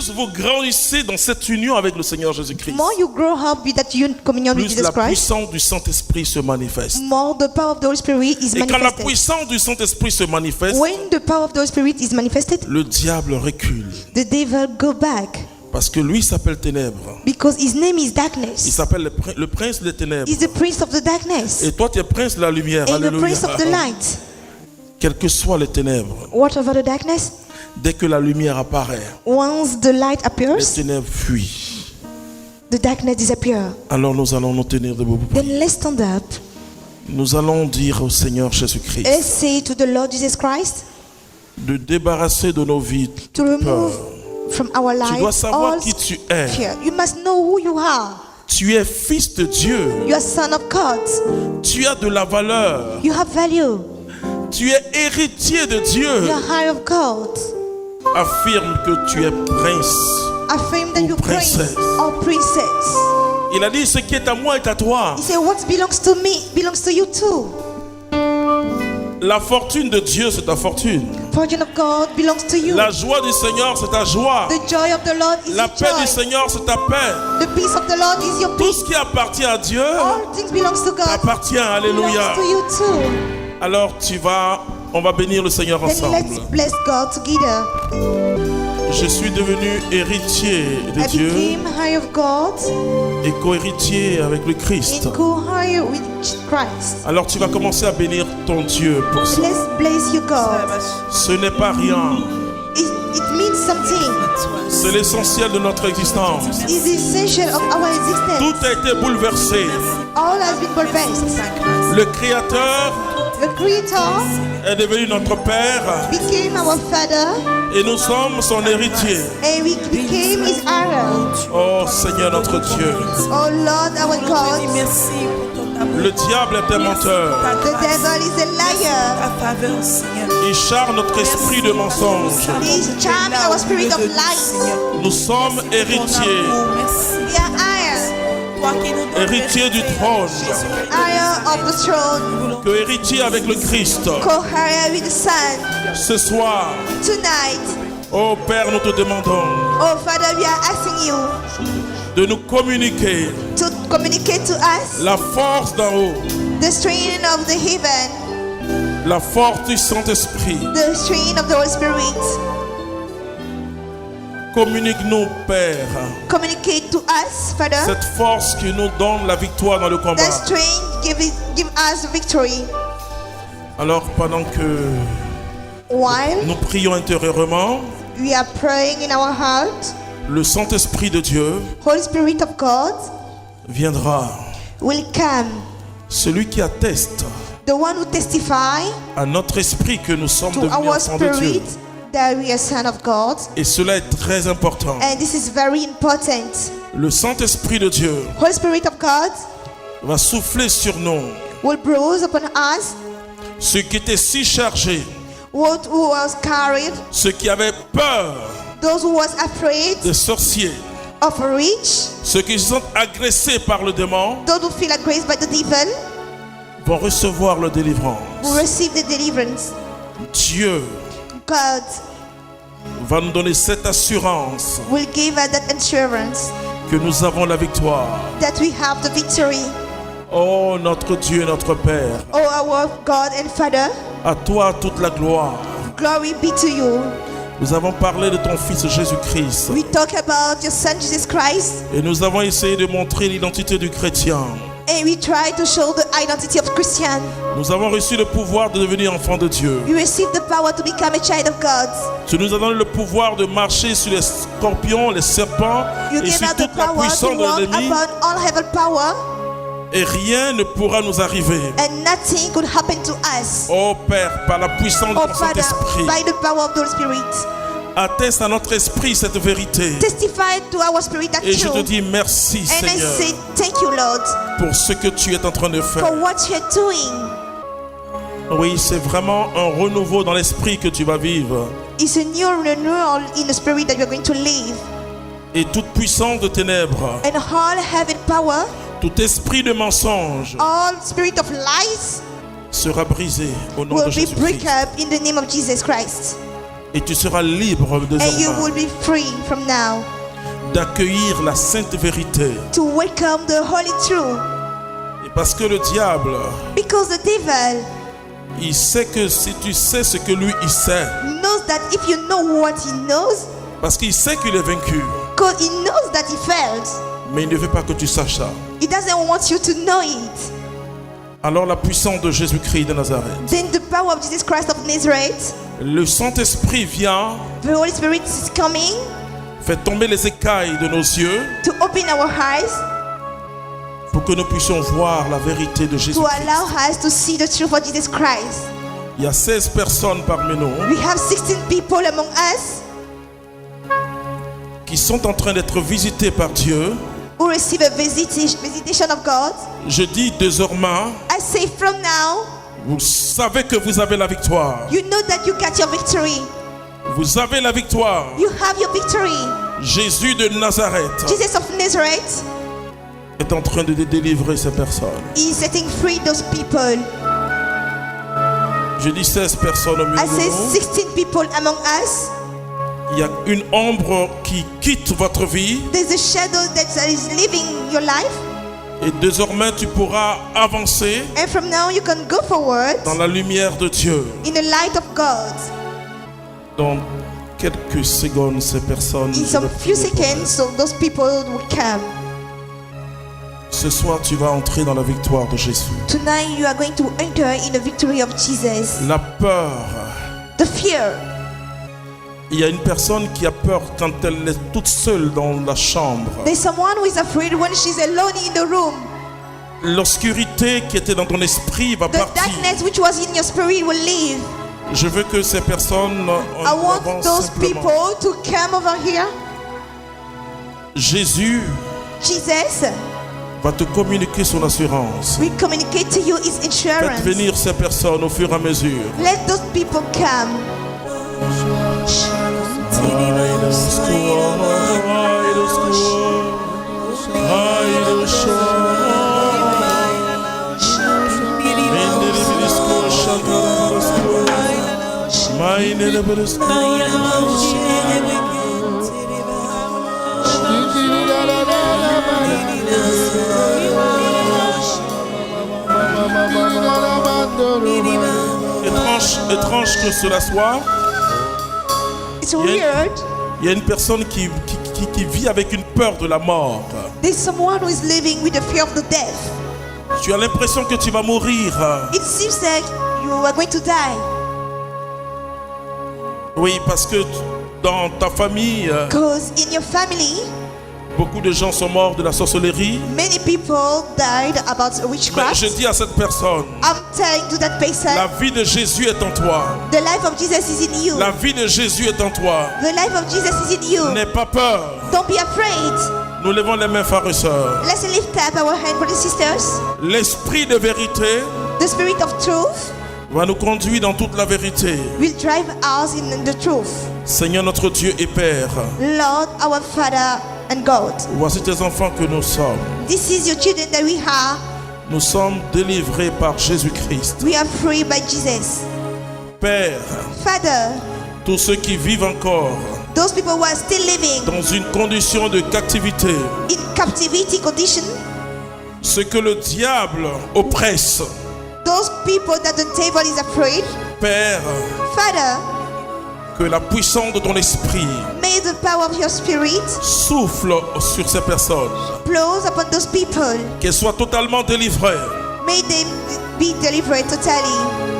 plus vous grandissez dans cette union avec le Seigneur Jésus-Christ, more you grow up with that communion with plus Jesus la Christ, puissance du Saint-Esprit se manifeste. more the power of the Holy Spirit is Et quand la manifested. puissance du Saint-Esprit se manifeste, When the power of the Holy Spirit is manifested, le diable recule. the devil go back Parce que lui s'appelle Ténèbres. because his name is Il darkness. s'appelle le prince des ténèbres. He's the prince of the darkness Et toi, tu es prince de la lumière. and the Alléluia. prince of the light. Quelles que soient les ténèbres, Whatever the darkness, dès que la lumière apparaît, once the light les appears, ténèbres fuient. the darkness disappears. Alors nous allons nous tenir debout. Then let's stand up. Nous allons dire au Seigneur Jésus-Christ Let's say to the Lord Jesus Christ de débarrasser de nos vies to toute remove peur. from our Tu life dois savoir all qui tu es. fear. You must know who you are. Tu es fils de Dieu. You are son of God. Tu as de la valeur. You have value. Tu es héritier de Dieu. You are high of God. Affirme que tu es prince. Affirm that Ou you're prince princesse. or princess. Il a dit ce qui est à moi est à toi. He said, what belongs to me belongs to you too. La fortune de Dieu, c'est ta fortune. Fortune of God belongs to you. La joie du Seigneur, c'est ta joie. The joy of the Lord is La your paix du joy. Seigneur, c'est ta paix. The peace of the Lord is your Tout peace. ce qui appartient à Dieu All things belongs to God. t'appartient. Alléluia. Belongs to you too. Alors on va bénir le Seigneur Then ensemble. let's bless God together. Je suis devenu héritier de I Dieu became high of God et co-héritier avec le Christ. and go higher with Christ. Alors tu vas commencer à bénir ton Dieu pour ça. Let's bless you, God. Ce n'est pas rien. It means something. C'est l'essentiel de notre existence. It's the essential of our existence. Tout a été bouleversé. All has been purposed. Le Créateur The Creator est devenu notre Père became our Father, et nous sommes son héritier. and we became His heir. Oh Seigneur notre Dieu, Oh Lord, our God. le diable est un menteur. The devil is a liar. Il charme notre esprit de mensonge. He's charming our spirit of light. Nous sommes héritiers, We are heir, héritiers du trône, heir of the throne, co-héritiers avec le Christ. co-heir with the Son. Ce soir, Tonight, oh Père, nous te demandons oh Father, we are asking you de nous communiquer to communicate to us la force d'en haut, the strain of the heaven, la force du Saint-Esprit. the strain of the Holy Spirit. Communique-nous, Père, Communicate to us, Father. cette force qui nous donne la victoire dans le combat. That strain give us victory. Alors, pendant que While nous prions intérieurement, we are praying in our heart, le Saint-Esprit de Dieu Holy Spirit of God viendra. will come. Celui qui atteste The one who testify à notre esprit que nous sommes to devenus our enfants de Dieu. spirit that we are son of God. Et cela est très important. And this is very important. Le Saint-Esprit de Dieu Holy Spirit of God va souffler sur nous. will bruise upon us Ceux qui étaient si chargés, what who was carried, ceux qui avaient peur those who was afraid des sorciers, of rich, ceux qui se sont agressés par le démon, those who feel aggressed by the devil vont recevoir la délivrance. will receive the deliverance. Dieu God va nous donner cette assurance will give us that assurance que nous avons la victoire. that we have the victory. Oh notre Dieu, notre Père, Oh, our God and Father, à toi toute la gloire. glory be to you. Nous avons parlé de ton Fils Jésus-Christ We talk about your Son Jesus Christ, et nous avons essayé de montrer l'identité du chrétien. and we try to show the identity of Christian. Nous avons reçu le pouvoir de devenir enfant de Dieu. You receive the power to become a child of God. Tu nous as donné le pouvoir de marcher sur les scorpions, les serpents You et gave sur us the toute la power to puissance de walk l'ennemi upon all heaven power, et rien ne pourra nous arriver. and nothing could happen to us. Oh Père, par la puissance de Oh ton Father, Saint-Esprit, by the power of the Holy Spirit, atteste à notre esprit cette vérité. testify to our spirit that Et je te you. dis merci And I Seigneur say thank you, Lord, pour ce que tu es en train de faire. for what you're doing. Oui, c'est vraiment un renouveau dans l'esprit que tu vas vivre. It's a new renewal in the spirit that you're going to live. Et toute puissance de ténèbres, And all heaven power, tout esprit de mensonge all spirit of lies sera brisé au nom de will be break Jésus-Christ. up in the name of Jesus Christ. Et tu seras libre and you désormais will be free from now d'accueillir la sainte vérité. to welcome the holy truth. Et parce que le diable, Because the devil il sait que si tu sais ce que lui il sait, knows that if you know what he knows, parce qu'il sait qu'il est vaincu, because he knows that he failed, mais il ne veut pas que tu saches ça. he doesn't want you to know it. Alors la puissance de Jésus-Christ de Nazareth, Then the power of Jesus Christ of Nazareth, le Saint-Esprit vient, the Holy Spirit is coming fait tomber les écailles de nos yeux to open our eyes, pour que nous puissions voir la vérité de to Jésus. allow us to see the truth of Jesus Christ. Il y a 16 personnes parmi nous We have 16 people among us qui sont en train d'être visitées par Dieu. who receive a visitation of God. Je dis désormais, I say from now, vous savez que vous avez la victoire. you know that you got your victory. Vous avez la victoire. You have your victory. Jésus de Nazareth Jesus of Nazareth est en train de délivrer ces personnes. is setting free those people. Je dis 16 personnes au milieu I de say nous. 16 people among us. Il y a une ombre qui quitte votre vie There's a shadow that is living your life. et désormais tu pourras avancer And from now you can go forward dans la lumière de Dieu. in the light of God. Dans quelques secondes, ces personnes, In je some vais few prier pour seconds, so those people will come. elles. Ce soir, tu vas entrer dans la victoire de Jésus. Tonight you are going to enter in the victory of Jesus. La peur. The fear. Il y a une personne qui a peur quand elle est toute seule dans la chambre. There's someone who is afraid when she's alone in the room. L'obscurité qui était dans ton esprit va The partir. darkness which was in your spirit will leave. Je veux que ces personnes I want avancent those simplement. people to come over here. Jésus Jesus va te communiquer son assurance. will communicate to you his Faites insurance. venir ces personnes au fur et à mesure. Let those people come. Étrange que cela soit, It's weird. il y a une personne qui vit avec une peur de la mort. There's someone who is living with the fear of the death. Tu as l'impression que tu vas mourir. It seems like you are going to die. Oui, parce que dans ta famille, Because in your family, beaucoup de gens sont morts de la sorcellerie. many people died about Mais witchcraft. je dis à cette personne, I'm telling to that person, la vie de Jésus est en toi. the life of Jesus is in you. La vie de Jésus est en toi. The life of Jesus is in you. N'aie pas peur. Don't be afraid. Nous levons les mains, frères et sœurs. Let's lift up our hand, brothers and sisters. L'esprit de vérité The spirit of truth va nous conduire dans toute la vérité. will drive us in the truth. Seigneur notre Dieu et Père, Lord, our Father and God, voici tes enfants que nous sommes. this is your children that we are. Nous sommes délivrés par Jésus-Christ. We are free by Jesus. Père, Father, tous ceux qui vivent encore those people who are still living dans une condition de captivité, in captivity condition, ce que le diable oppresse, those people that the devil is afraid, Père, Father, que la puissance de ton esprit may the power of your spirit souffle sur ces personnes, blows upon those people. qu'elles soient totalement délivrées. May they be delivered totally.